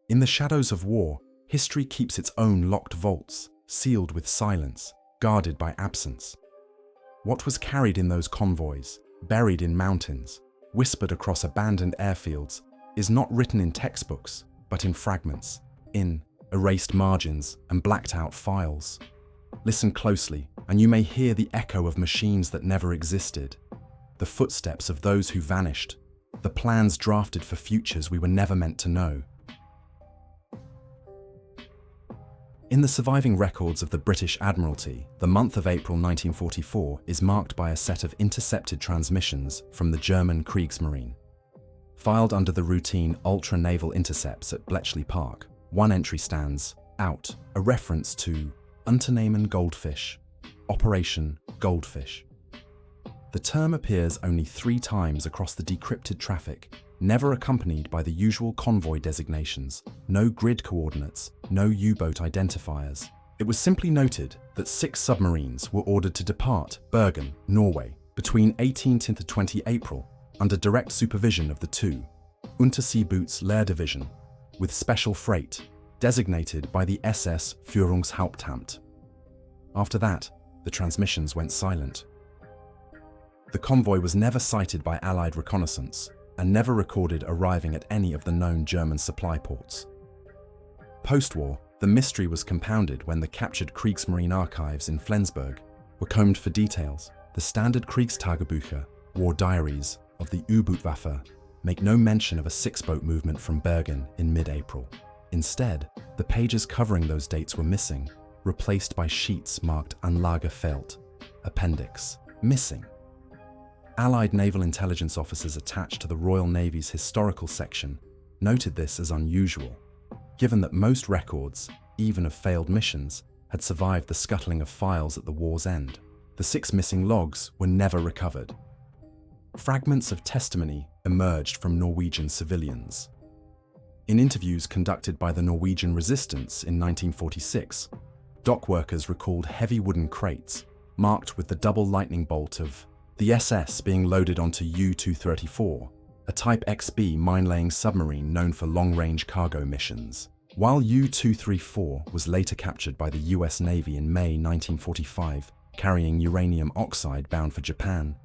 In the shadows of war, history keeps its own locked vaults, sealed with silence, guarded by absence. What was carried in those convoys, buried in mountains, whispered across abandoned airfields, is not written in textbooks, but in fragments, in erased margins and blacked-out files. Listen closely, and you may hear the echo of machines that never existed, the footsteps of those who vanished, the plans drafted for futures we were never meant to know. In the surviving records of the British Admiralty, the month of April 1944 is marked by a set of intercepted transmissions from the German Kriegsmarine. Filed under the routine ultra-naval intercepts at Bletchley Park, one entry stands out, a reference to Unternehmen Goldfish, Operation Goldfish. The term appears only 3 times across the decrypted traffic, never accompanied by the usual convoy designations, no grid coordinates, no U-boat identifiers. It was simply noted that 6 submarines were ordered to depart Bergen, Norway, between 18 to 20 April, under direct supervision of the 2 Unterseebootslehr Division, with special freight, designated by the SS Führungshauptamt. After that, the transmissions went silent. The convoy was never sighted by Allied reconnaissance, and never recorded arriving at any of the known German supply ports. Post-war, the mystery was compounded when the captured Kriegsmarine archives in Flensburg were combed for details. The standard Kriegstagebücher, war diaries, of the U-Bootwaffe make no mention of a 6-boat movement from Bergen in mid-April. Instead, the pages covering those dates were missing, replaced by sheets marked Anlagefehlt, Appendix, missing. Allied naval intelligence officers attached to the Royal Navy's historical section noted this as unusual, given that most records, even of failed missions, had survived the scuttling of files at the war's end. The 6 missing logs were never recovered. Fragments of testimony emerged from Norwegian civilians. In interviews conducted by the Norwegian resistance in 1946, dock workers recalled heavy wooden crates marked with the double lightning bolt of the SS being loaded onto U-234, a Type XB mine-laying submarine known for long-range cargo missions. While U-234 was later captured by the US Navy in May 1945, carrying uranium oxide bound for Japan,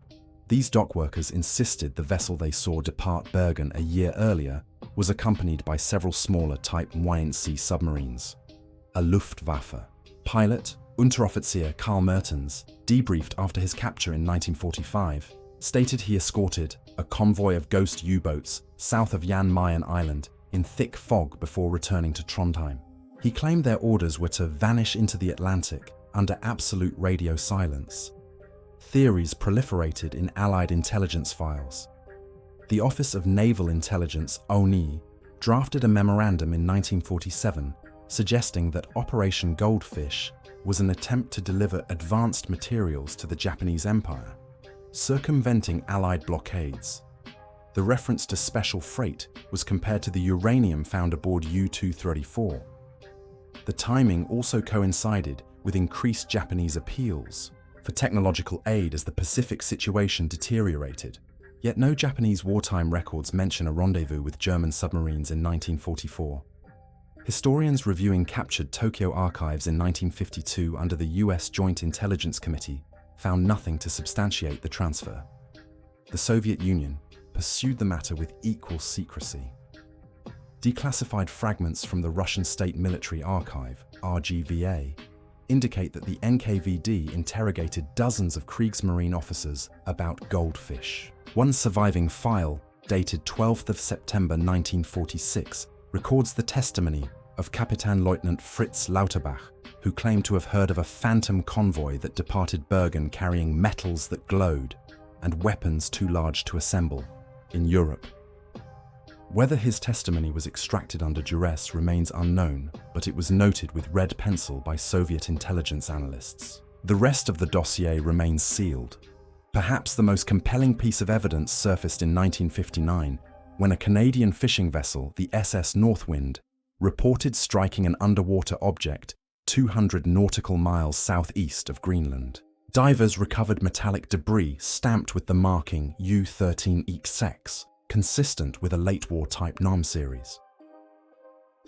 these dock workers insisted the vessel they saw depart Bergen a year earlier was accompanied by several smaller Type WWII submarines. A Luftwaffe pilot, Unteroffizier Karl Mertens, debriefed after his capture in 1945, stated he escorted a convoy of ghost U-boats south of Jan Mayen Island in thick fog before returning to Trondheim. He claimed their orders were to vanish into the Atlantic under absolute radio silence. Theories proliferated in Allied intelligence files. The Office of Naval Intelligence, ONI, drafted a memorandum in 1947 suggesting that Operation Goldfish was an attempt to deliver advanced materials to the Japanese Empire, circumventing Allied blockades. The reference to special freight was compared to the uranium found aboard U-234. The timing also coincided with increased Japanese appeals for technological aid as the Pacific situation deteriorated, yet no Japanese wartime records mention a rendezvous with German submarines in 1944. Historians reviewing captured Tokyo archives in 1952 under the US Joint Intelligence Committee found nothing to substantiate the transfer. The Soviet Union pursued the matter with equal secrecy. Declassified fragments from the Russian State Military Archive, RGVA, indicate that the NKVD interrogated dozens of Kriegsmarine officers about Goldfish. One surviving file, dated 12th of September 1946, records the testimony of Kapitänleutnant Fritz Lauterbach, who claimed to have heard of a phantom convoy that departed Bergen carrying metals that glowed and weapons too large to assemble in Europe. Whether his testimony was extracted under duress remains unknown, but it was noted with red pencil by Soviet intelligence analysts. The rest of the dossier remains sealed. Perhaps the most compelling piece of evidence surfaced in 1959 when a Canadian fishing vessel, the SS Northwind, reported striking an underwater object 200 nautical miles southeast of Greenland. Divers recovered metallic debris stamped with the marking U-13XX, consistent with a late war type NAM series.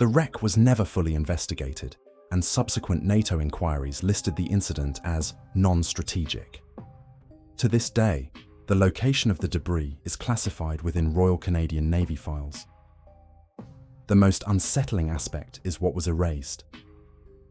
The wreck was never fully investigated, and subsequent NATO inquiries listed the incident as non-strategic. To this day, the location of the debris is classified within Royal Canadian Navy files. The most unsettling aspect is what was erased.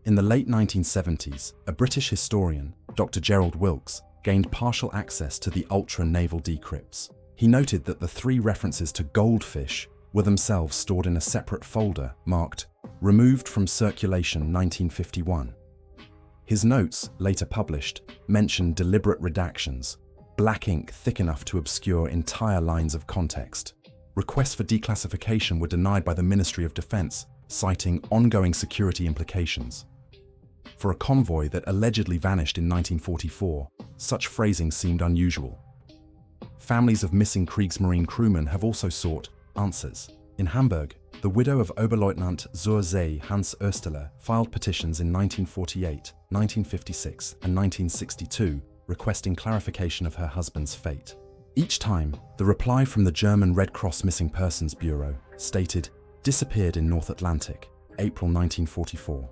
In the late 1970s, a British historian, Dr. Gerald Wilkes, gained partial access to the ultra-naval decrypts. He noted that the 3 references to Goldfish were themselves stored in a separate folder marked "Removed from Circulation 1951." His notes, later published, mentioned deliberate redactions, black ink thick enough to obscure entire lines of context. Requests for declassification were denied by the Ministry of Defense, citing ongoing security implications. For a convoy that allegedly vanished in 1944, such phrasing seemed unusual. Families of missing Kriegsmarine crewmen have also sought answers. In Hamburg, the widow of Oberleutnant zur See Hans Oesterle filed petitions in 1948, 1956, and 1962 requesting clarification of her husband's fate. Each time, the reply from the German Red Cross Missing Persons Bureau stated, "Disappeared in North Atlantic, April 1944."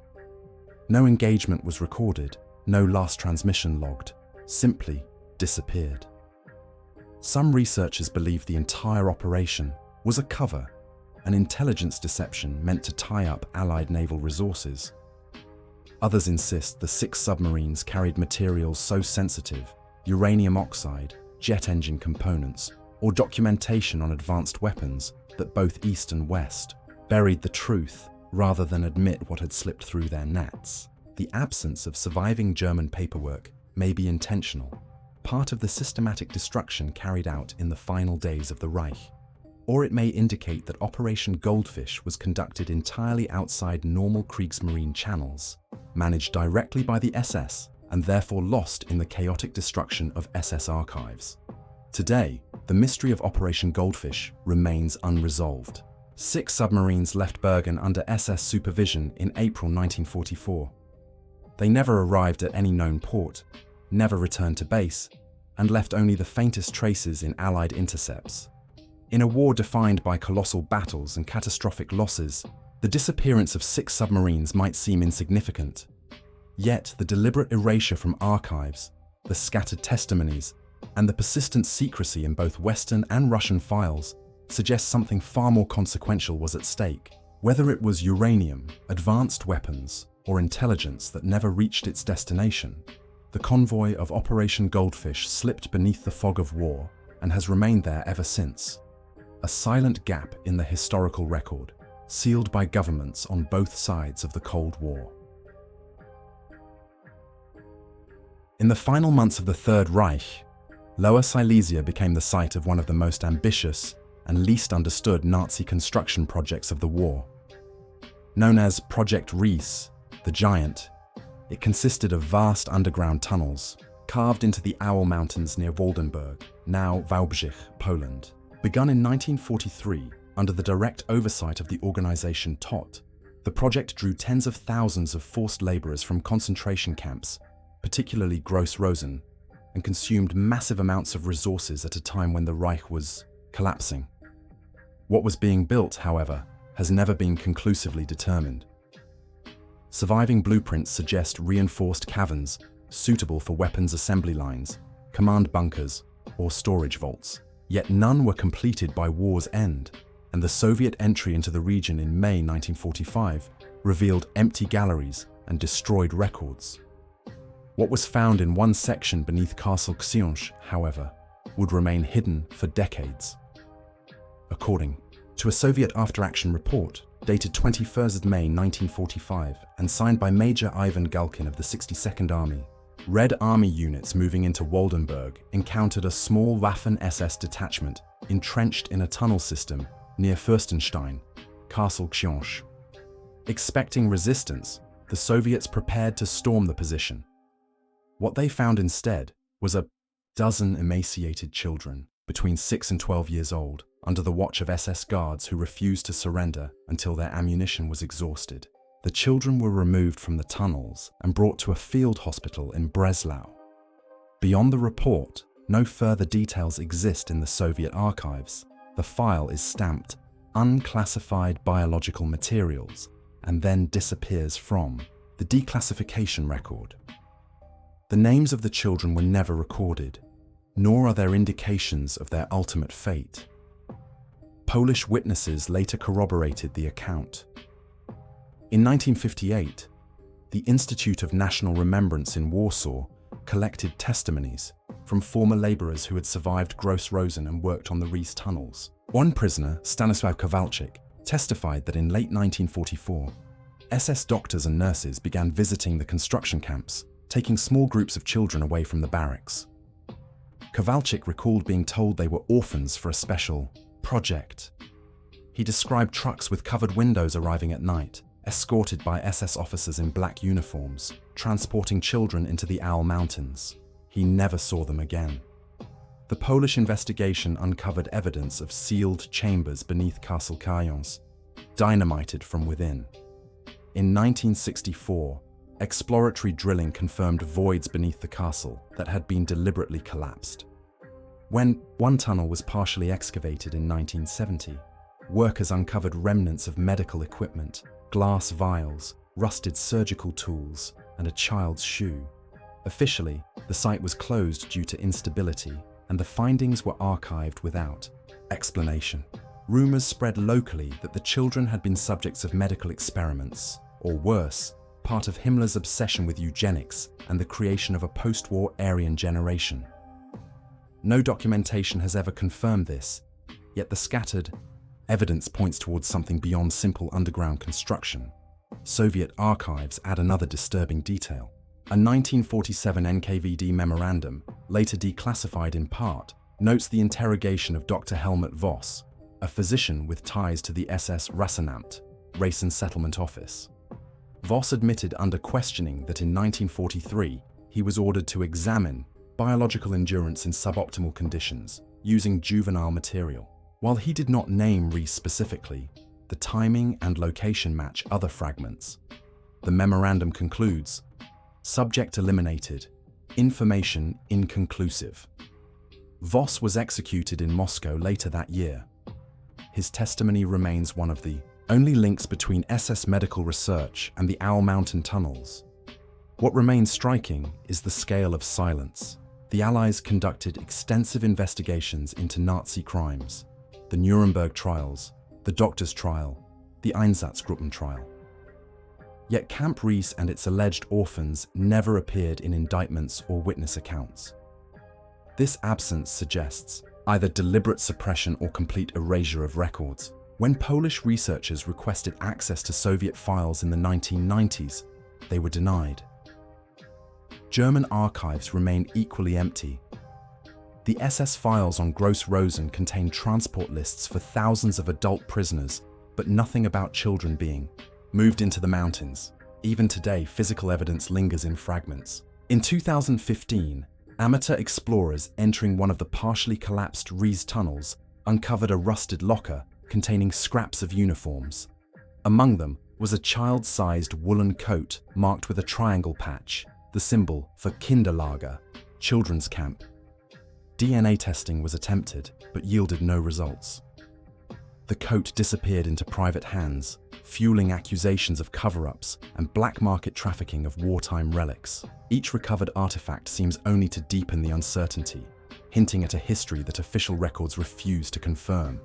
No engagement was recorded, no last transmission logged, simply disappeared. Some researchers believe the entire operation was a cover, an intelligence deception meant to tie up Allied naval resources. Others insist the 6 submarines carried materials so sensitive, uranium oxide, jet engine components, or documentation on advanced weapons, that both East and West buried the truth rather than admit what had slipped through their nets. The absence of surviving German paperwork may be intentional, part of the systematic destruction carried out in the final days of the Reich. Or it may indicate that Operation Goldfish was conducted entirely outside normal Kriegsmarine channels, managed directly by the SS, and therefore lost in the chaotic destruction of SS archives. Today, the mystery of Operation Goldfish remains unresolved. 6 submarines left Bergen under SS supervision in April 1944. They never arrived at any known port, never returned to base, and left only the faintest traces in Allied intercepts. In a war defined by colossal battles and catastrophic losses, the disappearance of 6 submarines might seem insignificant. Yet the deliberate erasure from archives, the scattered testimonies, and the persistent secrecy in both Western and Russian files suggests something far more consequential was at stake. Whether it was uranium, advanced weapons, or intelligence that never reached its destination, the convoy of Operation Goldfish slipped beneath the fog of war and has remained there ever since. A silent gap in the historical record, sealed by governments on both sides of the Cold War. In the final months of the Third Reich, Lower Silesia became the site of one of the most ambitious and least understood Nazi construction projects of the war. Known as Project Riese, the Giant, it consisted of vast underground tunnels carved into the Owl Mountains near Waldenburg, now Wałbrzych, Poland. Begun in 1943 under the direct oversight of the organization TOT, the project drew tens of thousands of forced laborers from concentration camps, particularly Gross-Rosen, and consumed massive amounts of resources at a time when the Reich was collapsing. What was being built, however, has never been conclusively determined. Surviving blueprints suggest reinforced caverns suitable for weapons assembly lines, command bunkers, or storage vaults. Yet none were completed by war's end, and the Soviet entry into the region in May 1945 revealed empty galleries and destroyed records. What was found in one section beneath Castle Książ, however, would remain hidden for decades. According to a Soviet after-action report dated 21st May 1945 and signed by Major Ivan Galkin of the 62nd Army, Red Army units moving into Waldenburg encountered a small Waffen-SS detachment entrenched in a tunnel system near Fürstenstein, Castle Książ. Expecting resistance, the Soviets prepared to storm the position. What they found instead was a dozen emaciated children between 6 and 12 years old under the watch of SS guards who refused to surrender until their ammunition was exhausted. The children were removed from the tunnels and brought to a field hospital in Breslau. Beyond the report, no further details exist in the Soviet archives. The file is stamped unclassified biological materials and then disappears from the declassification record. The names of the children were never recorded, nor are there indications of their ultimate fate. Polish witnesses later corroborated the account. In 1958, the Institute of National Remembrance in Warsaw collected testimonies from former laborers who had survived Gross Rosen and worked on the Riese tunnels. One prisoner, Stanisław Kowalczyk, testified that in late 1944, SS doctors and nurses began visiting the construction camps, taking small groups of children away from the barracks. Kowalczyk recalled being told they were orphans for a special project. He described trucks with covered windows arriving at night, escorted by SS officers in black uniforms, transporting children into the Owl Mountains. He never saw them again. The Polish investigation uncovered evidence of sealed chambers beneath Castle Kayons, dynamited from within. In 1964, exploratory drilling confirmed voids beneath the castle that had been deliberately collapsed. When one tunnel was partially excavated in 1970, workers uncovered remnants of medical equipment, glass vials, rusted surgical tools, and a child's shoe. Officially, the site was closed due to instability, and the findings were archived without explanation. Rumors spread locally that the children had been subjects of medical experiments, or worse, part of Himmler's obsession with eugenics and the creation of a post-war Aryan generation. No documentation has ever confirmed this, yet the scattered evidence points towards something beyond simple underground construction. Soviet archives add another disturbing detail. A 1947 NKVD memorandum, later declassified in part, notes the interrogation of Dr. Helmut Voss, a physician with ties to the SS Rassenamt, Race and Settlement Office. Voss admitted under questioning that in 1943 he was ordered to examine biological endurance in suboptimal conditions using juvenile material. While he did not name Riese specifically, the timing and location match other fragments. The memorandum concludes, "Subject eliminated, information inconclusive." Voss was executed in Moscow later that year. His testimony remains one of the only links between SS medical research and the Owl Mountain tunnels. What remains striking is the scale of silence. The Allies conducted extensive investigations into Nazi crimes, the Nuremberg trials, the Doctors' Trial, the Einsatzgruppen trial. Yet Camp Riese and its alleged orphans never appeared in indictments or witness accounts. This absence suggests either deliberate suppression or complete erasure of records. When Polish researchers requested access to Soviet files in the 1990s, they were denied. German archives remain equally empty. The SS files on Gross Rosen contain transport lists for thousands of adult prisoners, but nothing about children being moved into the mountains. Even today, physical evidence lingers in fragments. In 2015, amateur explorers entering one of the partially collapsed Riese tunnels uncovered a rusted locker containing scraps of uniforms. Among them was a child-sized woolen coat marked with a triangle patch, the symbol for Kinderlager, children's camp. DNA testing was attempted, but yielded no results. The coat disappeared into private hands, fueling accusations of cover-ups and black market trafficking of wartime relics. Each recovered artifact seems only to deepen the uncertainty, hinting at a history that official records refuse to confirm.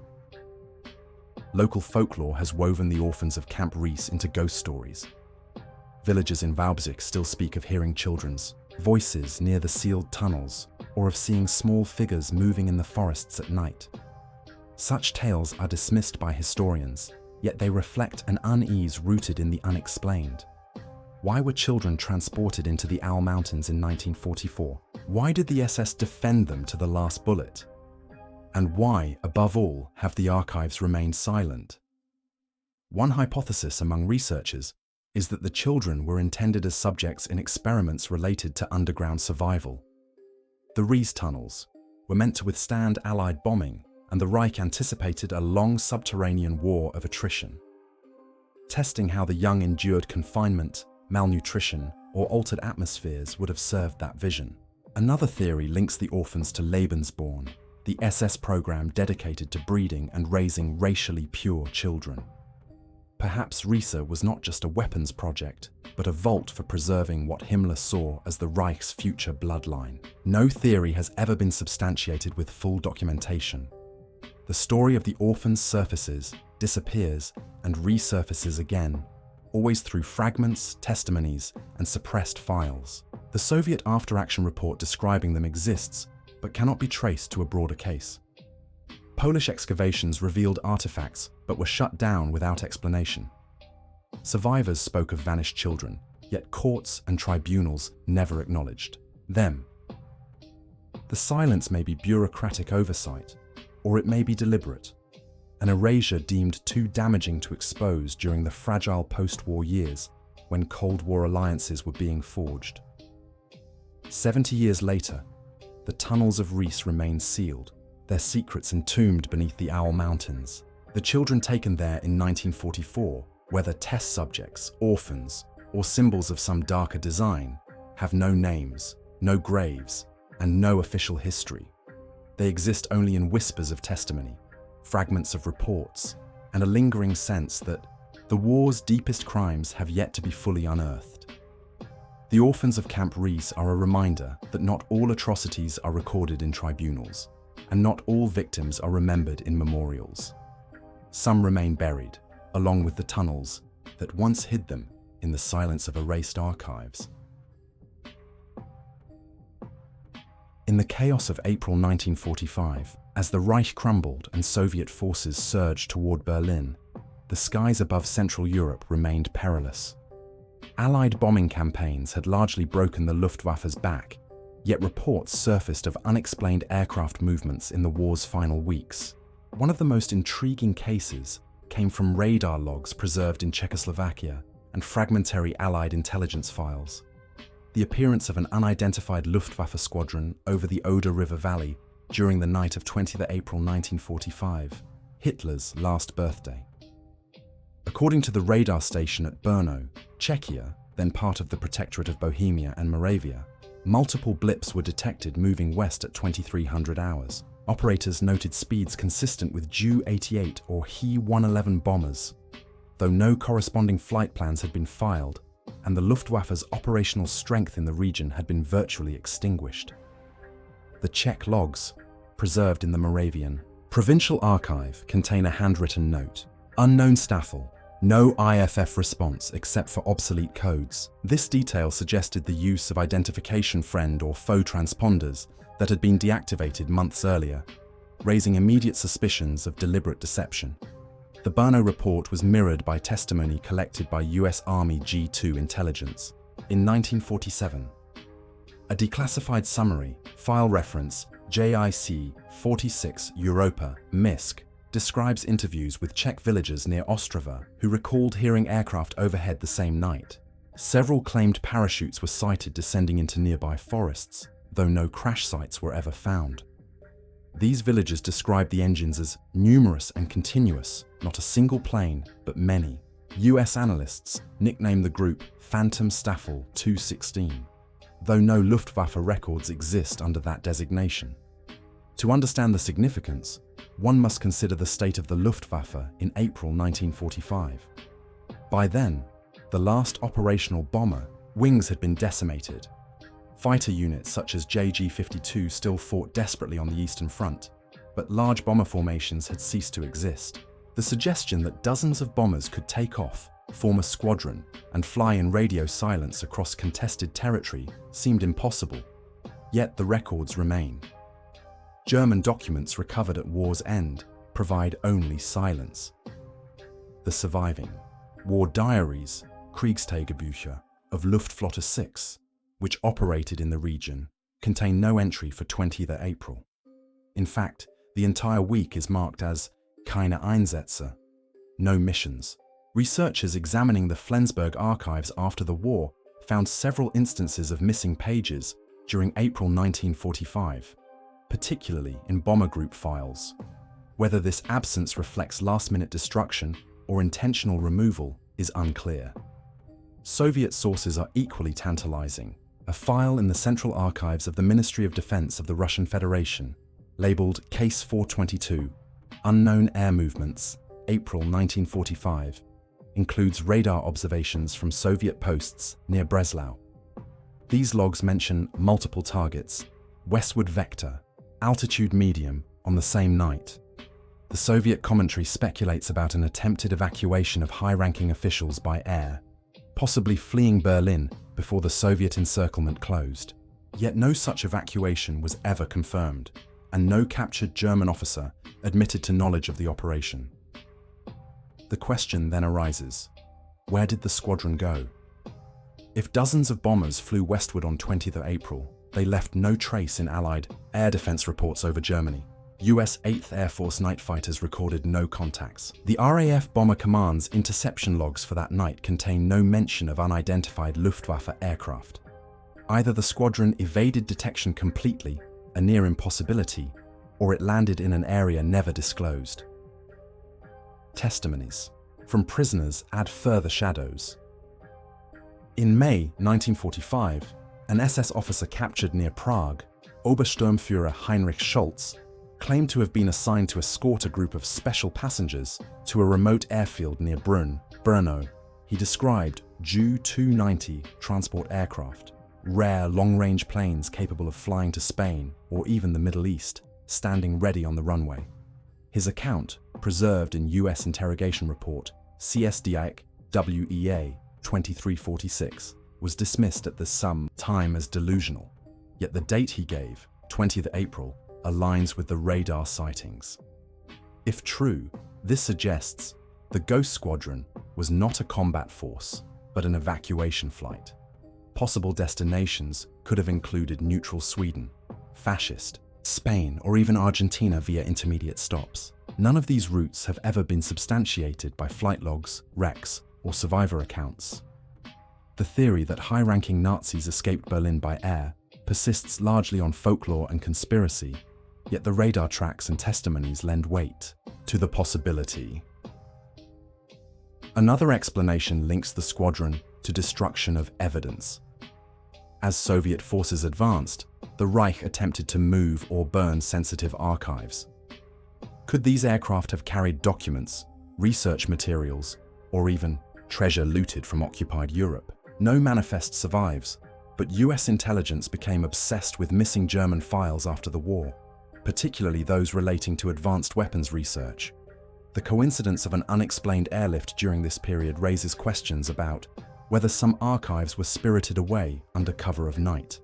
Local folklore has woven the orphans of Camp Riese into ghost stories. Villagers in Wałbrzych still speak of hearing children's voices near the sealed tunnels, or of seeing small figures moving in the forests at night. Such tales are dismissed by historians, yet they reflect an unease rooted in the unexplained. Why were children transported into the Owl Mountains in 1944? Why did the SS defend them to the last bullet? And why, above all, have the archives remained silent? One hypothesis among researchers is that the children were intended as subjects in experiments related to underground survival. The Riese tunnels were meant to withstand Allied bombing, and the Reich anticipated a long subterranean war of attrition. Testing how the young endured confinement, malnutrition, or altered atmospheres would have served that vision. Another theory links the orphans to Lebensborn, the SS program dedicated to breeding and raising racially pure children. Perhaps Riese was not just a weapons project, but a vault for preserving what Himmler saw as the Reich's future bloodline. No theory has ever been substantiated with full documentation. The story of the Orphans surfaces, disappears, and resurfaces again, always through fragments, testimonies, and suppressed files. The Soviet after-action report describing them exists, but cannot be traced to a broader case. Polish excavations revealed artifacts, but were shut down without explanation. Survivors spoke of vanished children, yet courts and tribunals never acknowledged them. The silence may be bureaucratic oversight, or it may be deliberate, an erasure deemed too damaging to expose during the fragile post-war years when Cold War alliances were being forged. 70 years later, the tunnels of Riese remain sealed, their secrets entombed beneath the Owl Mountains. The children taken there in 1944, whether test subjects, orphans, or symbols of some darker design, have no names, no graves, and no official history. They exist only in whispers of testimony, fragments of reports, and a lingering sense that the war's deepest crimes have yet to be fully unearthed. The orphans of Camp Riese are a reminder that not all atrocities are recorded in tribunals, and not all victims are remembered in memorials. Some remain buried, along with the tunnels that once hid them in the silence of erased archives. In the chaos of April 1945, as the Reich crumbled and Soviet forces surged toward Berlin, the skies above Central Europe remained perilous. Allied bombing campaigns had largely broken the Luftwaffe's back, yet reports surfaced of unexplained aircraft movements in the war's final weeks. One of the most intriguing cases came from radar logs preserved in Czechoslovakia and fragmentary Allied intelligence files. The appearance of an unidentified Luftwaffe squadron over the Oder River Valley during the night of 20 April 1945, Hitler's last birthday. According to the radar station at Brno, Czechia, then part of the Protectorate of Bohemia and Moravia, multiple blips were detected moving west at 2300 hours. Operators noted speeds consistent with Ju-88 or He-111 bombers, though no corresponding flight plans had been filed, and the Luftwaffe's operational strength in the region had been virtually extinguished. The Czech logs, preserved in the Moravian Provincial Archive, contain a handwritten note. Unknown Staffel. No IFF response except for obsolete codes. This detail suggested the use of identification friend or foe transponders that had been deactivated months earlier, raising immediate suspicions of deliberate deception. The Brno report was mirrored by testimony collected by US Army G2 intelligence. In 1947, a declassified summary, file reference JIC 46 Europa, Minsk, describes interviews with Czech villagers near Ostrava who recalled hearing aircraft overhead the same night. Several claimed parachutes were sighted descending into nearby forests, though no crash sites were ever found. These villagers described the engines as numerous and continuous, not a single plane, but many. US analysts nicknamed the group Phantom Staffel 216, though no Luftwaffe records exist under that designation. To understand the significance, one must consider the state of the Luftwaffe in April 1945. By then, the last operational bomber, wings had been decimated. Fighter units such as JG-52 still fought desperately on the Eastern Front, but large bomber formations had ceased to exist. The suggestion that dozens of bombers could take off, form a squadron, and fly in radio silence across contested territory seemed impossible. Yet the records remain. German documents recovered at war's end provide only silence. The surviving war diaries, Kriegstagebücher, of Luftflotte 6, which operated in the region, contain no entry for 20th April. In fact, the entire week is marked as keine Einsätze, no missions. Researchers examining the Flensburg archives after the war found several instances of missing pages during April 1945, particularly in bomber group files. Whether this absence reflects last-minute destruction or intentional removal is unclear. Soviet sources are equally tantalizing. A file in the Central Archives of the Ministry of Defense of the Russian Federation labeled Case 422, Unknown Air Movements, April 1945, includes radar observations from Soviet posts near Breslau. These logs mention multiple targets, westward vector, altitude medium, on the same night. The Soviet commentary speculates about an attempted evacuation of high-ranking officials by air, possibly fleeing Berlin before the Soviet encirclement closed. Yet no such evacuation was ever confirmed, and no captured German officer admitted to knowledge of the operation. The question then arises, where did the squadron go? If dozens of bombers flew westward on 20th of April, they left no trace in Allied air defense reports over Germany. US 8th Air Force night fighters recorded no contacts. The RAF Bomber Command's interception logs for that night contain no mention of unidentified Luftwaffe aircraft. Either the squadron evaded detection completely, a near impossibility, or it landed in an area never disclosed. Testimonies from prisoners add further shadows. In May 1945, an SS officer captured near Prague, Obersturmführer Heinrich Schultz, claimed to have been assigned to escort a group of special passengers to a remote airfield near Brno. He described Ju-290 transport aircraft, rare long-range planes capable of flying to Spain or even the Middle East, standing ready on the runway. His account, preserved in US interrogation report CSDIC WEA 2346, was dismissed at the same time as delusional. Yet the date he gave, 20th April, aligns with the radar sightings. If true, this suggests the Ghost Squadron was not a combat force, but an evacuation flight. Possible destinations could have included neutral Sweden, fascist, Spain, or even Argentina via intermediate stops. None of these routes have ever been substantiated by flight logs, wrecks, or survivor accounts. The theory that high-ranking Nazis escaped Berlin by air persists largely on folklore and conspiracy, yet the radar tracks and testimonies lend weight to the possibility. Another explanation links the squadron to destruction of evidence. As Soviet forces advanced, the Reich attempted to move or burn sensitive archives. Could these aircraft have carried documents, research materials, or even treasure looted from occupied Europe? No manifest survives, but US intelligence became obsessed with missing German files after the war, particularly those relating to advanced weapons research. The coincidence of an unexplained airlift during this period raises questions about whether some archives were spirited away under cover of night.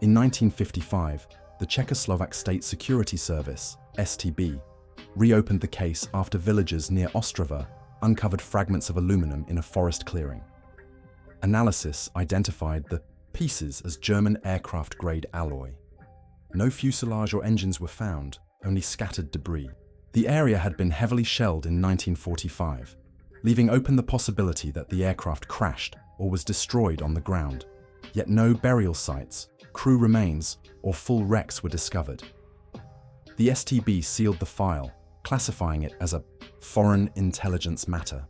In 1955, the Czechoslovak State Security Service, STB, reopened the case after villagers near Ostrava uncovered fragments of aluminum in a forest clearing. Analysis identified the pieces as German aircraft-grade alloy. No fuselage or engines were found, only scattered debris. The area had been heavily shelled in 1945, leaving open the possibility that the aircraft crashed or was destroyed on the ground. Yet no burial sites, crew remains, or full wrecks were discovered. The STB sealed the file, classifying it as a foreign intelligence matter.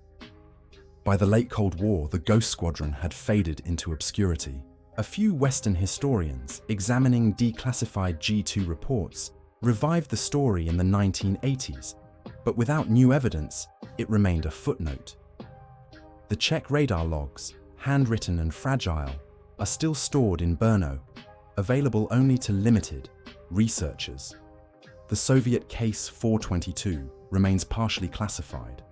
By the late Cold War, the Ghost Squadron had faded into obscurity. A few Western historians, examining declassified G2 reports, revived the story in the 1980s, but without new evidence, it remained a footnote. The Czech radar logs, handwritten and fragile, are still stored in Brno, available only to limited researchers. The Soviet Case 422 remains partially classified,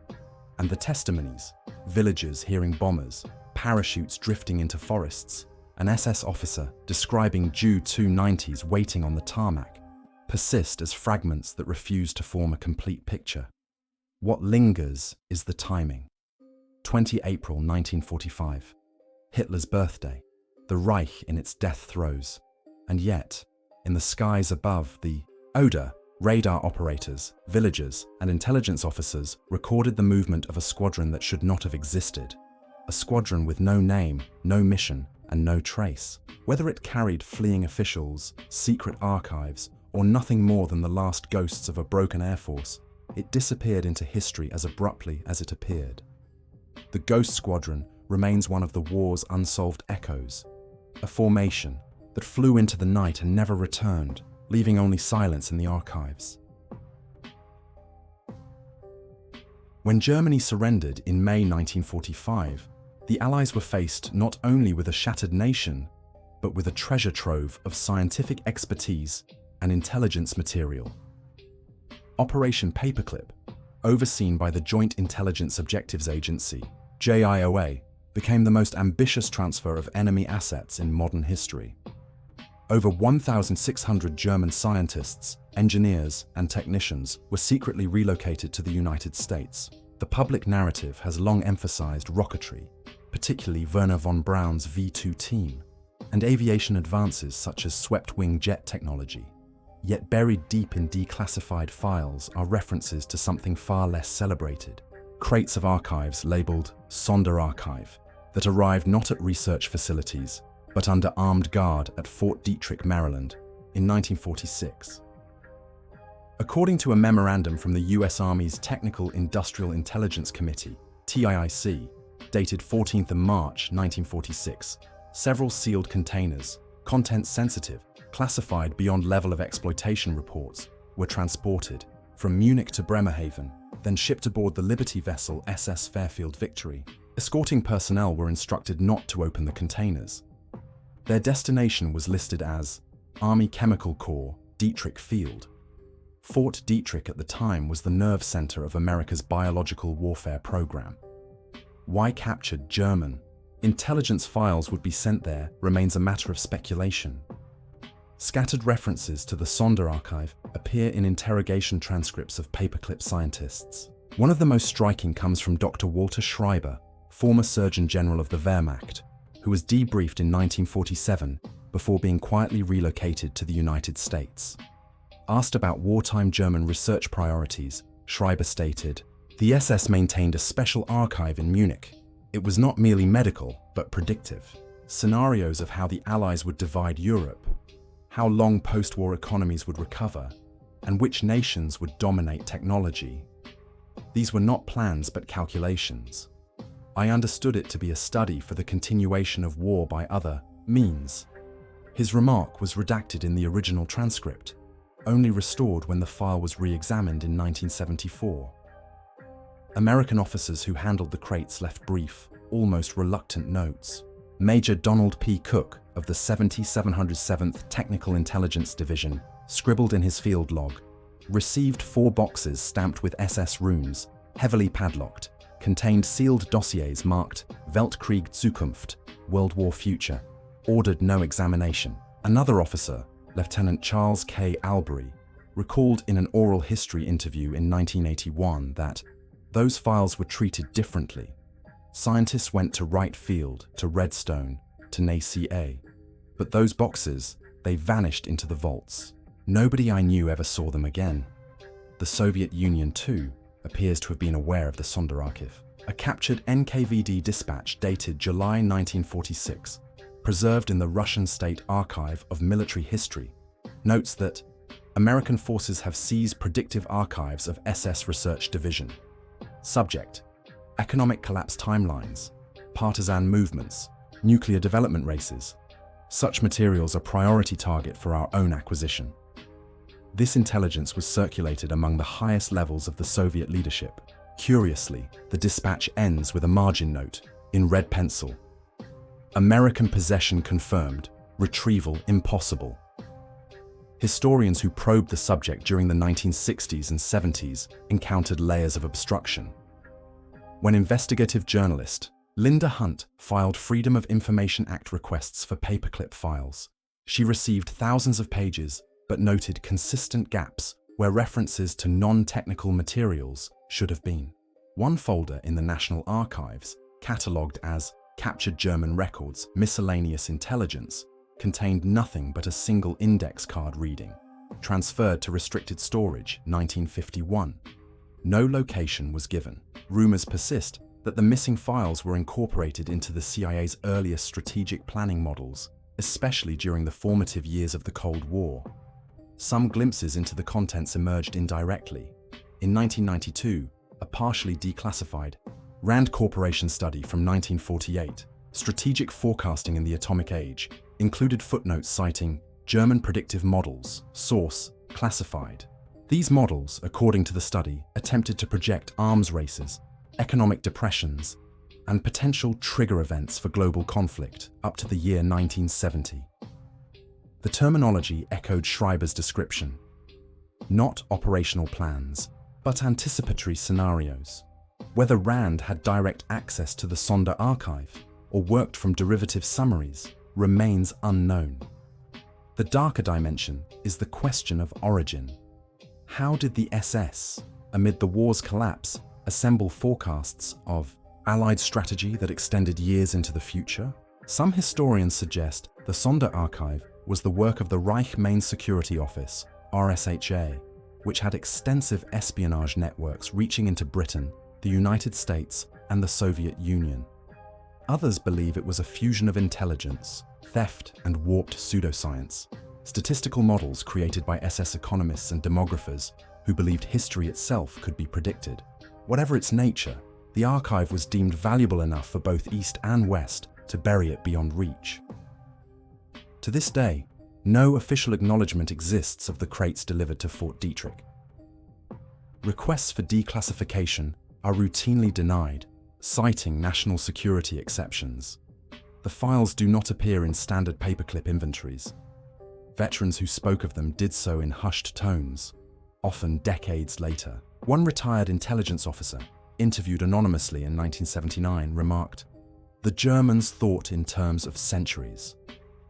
and the testimonies, villagers hearing bombers, parachutes drifting into forests, an SS officer describing Ju-290s waiting on the tarmac, persist as fragments that refuse to form a complete picture. What lingers is the timing. 20 April 1945, Hitler's birthday, the Reich in its death throes, and yet, in the skies above, the Oder radar operators, villagers, and intelligence officers recorded the movement of a squadron that should not have existed. A squadron with no name, no mission, and no trace. Whether it carried fleeing officials, secret archives, or nothing more than the last ghosts of a broken air force, it disappeared into history as abruptly as it appeared. The Ghost Squadron remains one of the war's unsolved echoes, a formation that flew into the night and never returned, leaving only silence in the archives. When Germany surrendered in May 1945, the Allies were faced not only with a shattered nation, but with a treasure trove of scientific expertise and intelligence material. Operation Paperclip, overseen by the Joint Intelligence Objectives Agency, JIOA, became the most ambitious transfer of enemy assets in modern history. Over 1,600 German scientists, engineers, and technicians were secretly relocated to the United States. The public narrative has long emphasized rocketry, particularly Wernher von Braun's V-2 team, and aviation advances such as swept-wing jet technology. Yet buried deep in declassified files are references to something far less celebrated: crates of archives labeled Sonderarchiv that arrived not at research facilities, but under armed guard at Fort Detrick, Maryland, in 1946. According to a memorandum from the U.S. Army's Technical Industrial Intelligence Committee, TIIC, dated 14th of March 1946, several sealed containers, content-sensitive, classified beyond level of exploitation reports, were transported from Munich to Bremerhaven, then shipped aboard the Liberty vessel SS Fairfield Victory. Escorting personnel were instructed not to open the containers. Their destination was listed as Army Chemical Corps, Detrick Field. Fort Detrick at the time was the nerve center of America's biological warfare program. Why captured German intelligence files would be sent there remains a matter of speculation. Scattered references to the Sonderarchiv appear in interrogation transcripts of Paperclip scientists. One of the most striking comes from Dr. Walter Schreiber, former Surgeon General of the Wehrmacht, who was debriefed in 1947 before being quietly relocated to the United States. Asked about wartime German research priorities, Schreiber stated, "The SS maintained a special archive in Munich. It was not merely medical, but predictive. Scenarios of how the Allies would divide Europe, how long post-war economies would recover, and which nations would dominate technology. These were not plans but calculations. I understood it to be a study for the continuation of war by other means." His remark was redacted in the original transcript, only restored when the file was re-examined in 1974. American officers who handled the crates left brief, almost reluctant notes. Major Donald P. Cook of the 7707th Technical Intelligence Division scribbled in his field log, "Received 4 boxes stamped with SS runes, heavily padlocked, contained sealed dossiers marked Weltkrieg Zukunft, World War Future, ordered no examination." Another officer, Lieutenant Charles K. Albury, recalled in an oral history interview in 1981 that those files were treated differently. Scientists went to Wright Field, to Redstone, to NACA. But those boxes, they vanished into the vaults. Nobody I knew ever saw them again. The Soviet Union, too, appears to have been aware of the Sonderarchiv. A captured NKVD dispatch dated July 1946, preserved in the Russian State Archive of Military History, notes that American forces have seized predictive archives of SS Research Division. Subject: economic collapse timelines, partisan movements, nuclear development races. Such materials are priority target for our own acquisition. This intelligence was circulated among the highest levels of the Soviet leadership. Curiously, the dispatch ends with a margin note, in red pencil: American possession confirmed, retrieval impossible. Historians who probed the subject during the 1960s and 70s encountered layers of obstruction. When investigative journalist Linda Hunt filed Freedom of Information Act requests for Paperclip files, she received thousands of pages but noted consistent gaps where references to non-technical materials should have been. One folder in the National Archives, catalogued as Captured German Records, Miscellaneous Intelligence, contained nothing but a single index card reading, transferred to restricted storage, 1951. No location was given. Rumors persist that the missing files were incorporated into the CIA's earliest strategic planning models, especially during the formative years of the Cold War. Some glimpses into the contents emerged indirectly. In 1992, a partially declassified Rand Corporation study from 1948, Strategic Forecasting in the Atomic Age, included footnotes citing German predictive models, source, classified. These models, according to the study, attempted to project arms races, economic depressions, and potential trigger events for global conflict up to the year 1970. The terminology echoed Schreiber's description. Not operational plans, but anticipatory scenarios. Whether Rand had direct access to the Sonder archive or worked from derivative summaries remains unknown. The darker dimension is the question of origin. How did the SS, amid the war's collapse, assemble forecasts of Allied strategy that extended years into the future? Some historians suggest the Sonder archive was the work of the Reich Main Security Office, RSHA, which had extensive espionage networks reaching into Britain, the United States, and the Soviet Union. Others believe it was a fusion of intelligence, theft, and warped pseudoscience, statistical models created by SS economists and demographers who believed history itself could be predicted. Whatever its nature, the archive was deemed valuable enough for both East and West to bury it beyond reach. To this day, no official acknowledgement exists of the crates delivered to Fort Detrick. Requests for declassification are routinely denied, citing national security exceptions. The files do not appear in standard paperclip inventories. Veterans who spoke of them did so in hushed tones, often decades later. One retired intelligence officer, interviewed anonymously in 1979, remarked, "The Germans thought in terms of centuries.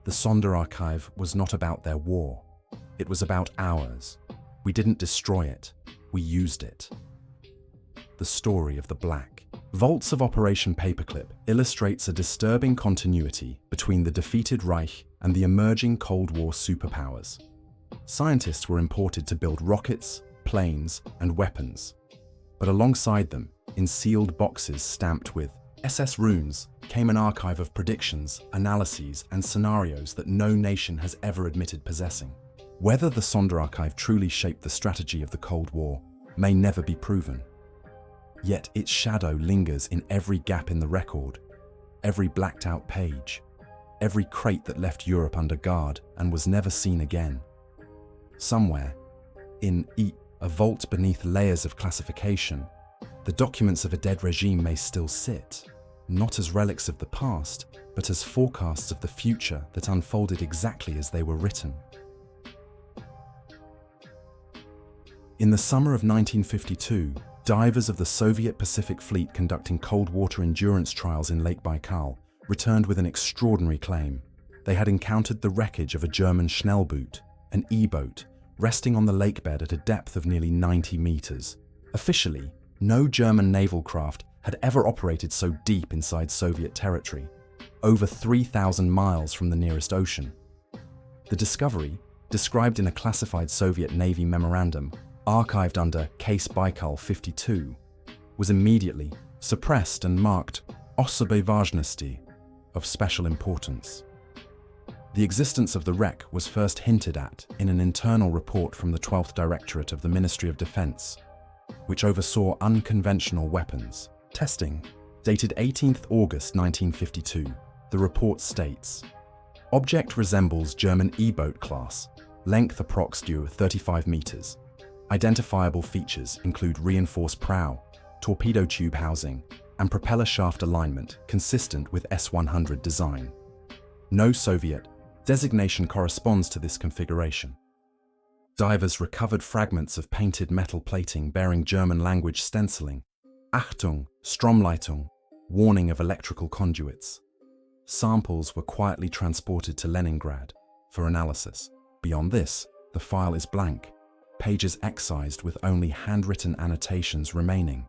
The Sonder archive was not about their war. It was about ours. We didn't destroy it. We used it." The story of the Black Vaults of Operation Paperclip illustrates a disturbing continuity between the defeated Reich and the emerging Cold War superpowers. Scientists were imported to build rockets, planes, and weapons. But alongside them, in sealed boxes stamped with SS runes, came an archive of predictions, analyses, and scenarios that no nation has ever admitted possessing. Whether the Sonder archive truly shaped the strategy of the Cold War may never be proven. Yet its shadow lingers in every gap in the record, every blacked-out page, every crate that left Europe under guard and was never seen again. Somewhere, in a vault beneath layers of classification, the documents of a dead regime may still sit, not as relics of the past, but as forecasts of the future that unfolded exactly as they were written. In the summer of 1952, divers of the Soviet Pacific Fleet conducting cold water endurance trials in Lake Baikal returned with an extraordinary claim. They had encountered the wreckage of a German Schnellboot, an E-boat, resting on the lakebed at a depth of nearly 90 meters. Officially, no German naval craft had ever operated so deep inside Soviet territory, over 3,000 miles from the nearest ocean. The discovery, described in a classified Soviet Navy memorandum, archived under Case Baikal 52, was immediately suppressed and marked Особой важности, of special importance. The existence of the wreck was first hinted at in an internal report from the 12th Directorate of the Ministry of Defense, which oversaw unconventional weapons testing. Dated 18th August 1952, the report states, "Object resembles German E-boat class, length approx. 35 meters. Identifiable features include reinforced prow, torpedo tube housing, and propeller shaft alignment consistent with S-100 design. No Soviet designation corresponds to this configuration." Divers recovered fragments of painted metal plating bearing German language stenciling, Achtung, Stromleitung, warning of electrical conduits. Samples were quietly transported to Leningrad for analysis. Beyond this, the file is blank, pages excised with only handwritten annotations remaining.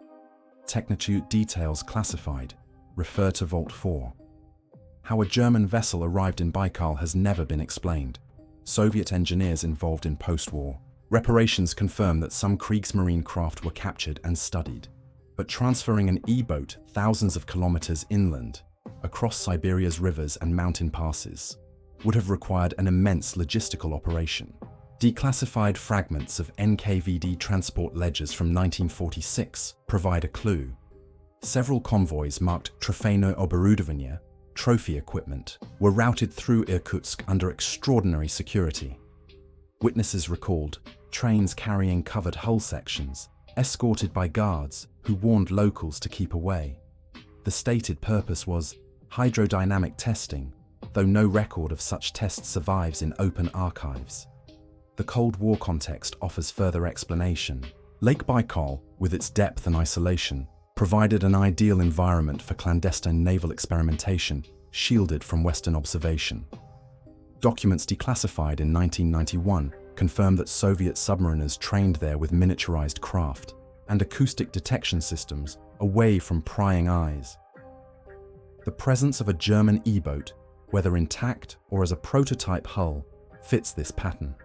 Technitude details classified, refer to Vault 4. How a German vessel arrived in Baikal has never been explained. Soviet engineers involved in post-war reparations confirm that some Kriegsmarine craft were captured and studied. But transferring an E-boat thousands of kilometers inland, across Siberia's rivers and mountain passes, would have required an immense logistical operation. Declassified fragments of NKVD transport ledgers from 1946 provide a clue. Several convoys marked Trofejne Oborudovanie, trophy equipment, were routed through Irkutsk under extraordinary security. Witnesses recalled trains carrying covered hull sections, escorted by guards who warned locals to keep away. The stated purpose was hydrodynamic testing, though no record of such tests survives in open archives. The Cold War context offers further explanation. Lake Baikal, with its depth and isolation, provided an ideal environment for clandestine naval experimentation, shielded from Western observation. Documents declassified in 1991 confirm that Soviet submariners trained there with miniaturized craft and acoustic detection systems away from prying eyes. The presence of a German E-boat, whether intact or as a prototype hull, fits this pattern.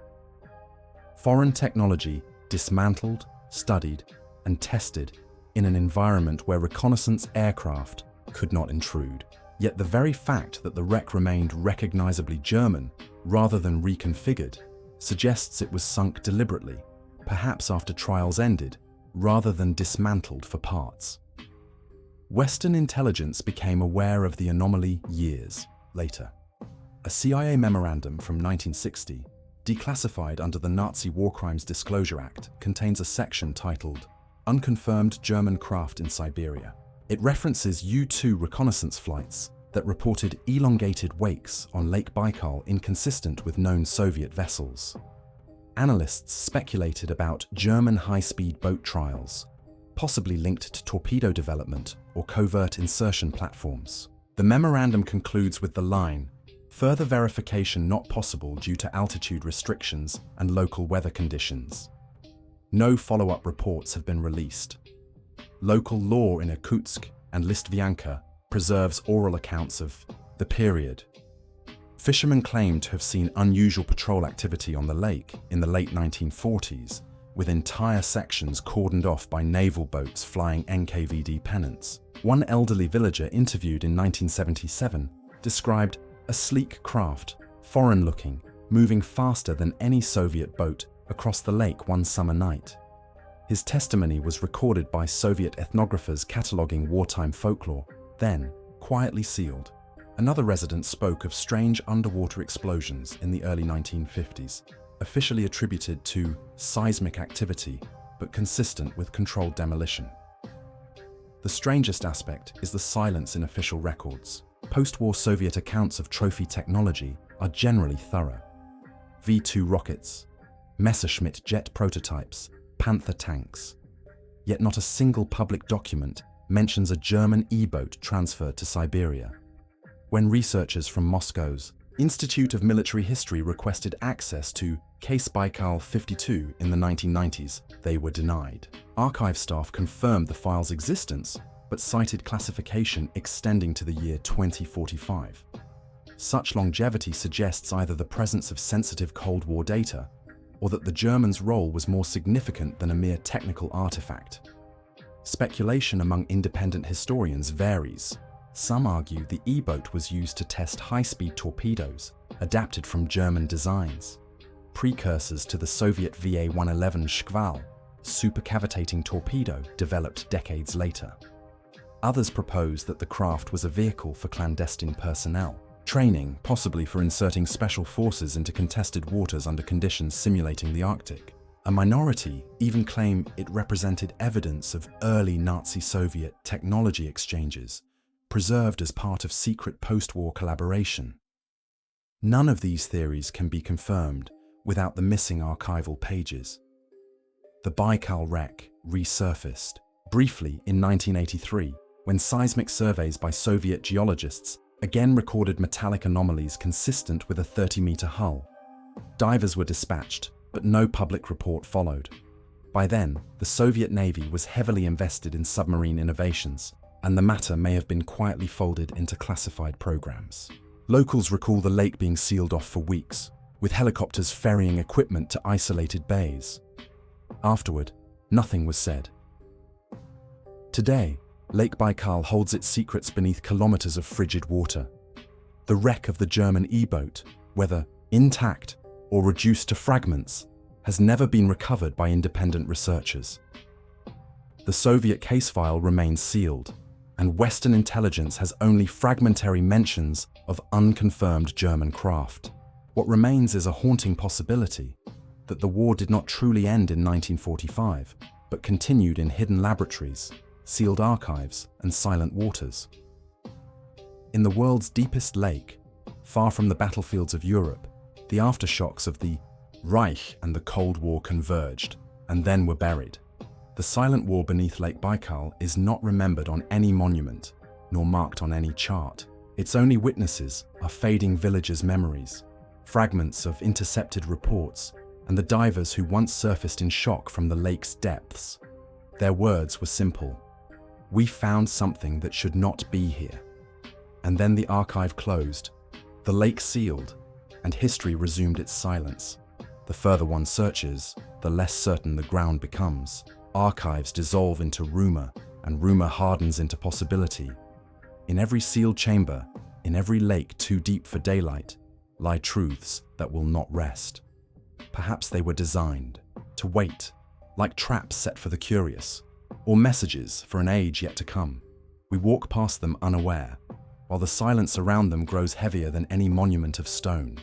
Foreign technology dismantled, studied, and tested in an environment where reconnaissance aircraft could not intrude. Yet the very fact that the wreck remained recognizably German rather than reconfigured suggests it was sunk deliberately, perhaps after trials ended, rather than dismantled for parts. Western intelligence became aware of the anomaly years later. A CIA memorandum from 1960, declassified under the Nazi War Crimes Disclosure Act, contains a section titled Unconfirmed German Craft in Siberia. It references U-2 reconnaissance flights that reported elongated wakes on Lake Baikal inconsistent with known Soviet vessels. Analysts speculated about German high-speed boat trials, possibly linked to torpedo development or covert insertion platforms. The memorandum concludes with the line, "Further verification not possible due to altitude restrictions and local weather conditions." No follow-up reports have been released. Local law in Irkutsk and Listvianka preserves oral accounts of the period. Fishermen claim to have seen unusual patrol activity on the lake in the late 1940s, with entire sections cordoned off by naval boats flying NKVD pennants. One elderly villager interviewed in 1977 described a sleek craft, foreign-looking, moving faster than any Soviet boat across the lake one summer night. His testimony was recorded by Soviet ethnographers cataloging wartime folklore, then quietly sealed. Another resident spoke of strange underwater explosions in the early 1950s, officially attributed to seismic activity, but consistent with controlled demolition. The strangest aspect is the silence in official records. Post-war Soviet accounts of trophy technology are generally thorough. V-2 rockets, Messerschmitt jet prototypes, Panther tanks. Yet not a single public document mentions a German E-boat transferred to Siberia. When researchers from Moscow's Institute of Military History requested access to Case Baikal 52 in the 1990s, they were denied. Archive staff confirmed the file's existence, but cited classification extending to the year 2045. Such longevity suggests either the presence of sensitive Cold War data, or that the Germans' role was more significant than a mere technical artifact. Speculation among independent historians varies. Some argue the E-boat was used to test high-speed torpedoes, adapted from German designs, precursors to the Soviet WWII Shkval, supercavitating torpedo developed decades later. Others propose that the craft was a vehicle for clandestine personnel, training possibly for inserting special forces into contested waters under conditions simulating the Arctic. A minority even claim it represented evidence of early Nazi-Soviet technology exchanges, preserved as part of secret post-war collaboration. None of these theories can be confirmed without the missing archival pages. The Baikal wreck resurfaced briefly in 1983 when seismic surveys by Soviet geologists again recorded metallic anomalies consistent with a 30-meter hull. Divers were dispatched, but no public report followed. By then, the Soviet Navy was heavily invested in submarine innovations, and the matter may have been quietly folded into classified programs. Locals recall the lake being sealed off for weeks, with helicopters ferrying equipment to isolated bays. Afterward, nothing was said. Today, Lake Baikal holds its secrets beneath kilometers of frigid water. The wreck of the German E-boat, whether intact or reduced to fragments, has never been recovered by independent researchers. The Soviet case file remains sealed, and Western intelligence has only fragmentary mentions of unconfirmed German craft. What remains is a haunting possibility that the war did not truly end in 1945, but continued in hidden laboratories, sealed archives, and silent waters. In the world's deepest lake, far from the battlefields of Europe, the aftershocks of the Reich and the Cold War converged, and then were buried. The silent war beneath Lake Baikal is not remembered on any monument, nor marked on any chart. Its only witnesses are fading villagers' memories, fragments of intercepted reports, and the divers who once surfaced in shock from the lake's depths. Their words were simple: "We found something that should not be here." And then the archive closed, the lake sealed, and history resumed its silence. The further one searches, the less certain the ground becomes. Archives dissolve into rumor, and rumor hardens into possibility. In every sealed chamber, in every lake too deep for daylight, lie truths that will not rest. Perhaps they were designed to wait, like traps set for the curious, or messages for an age yet to come. We walk past them unaware, while the silence around them grows heavier than any monument of stone.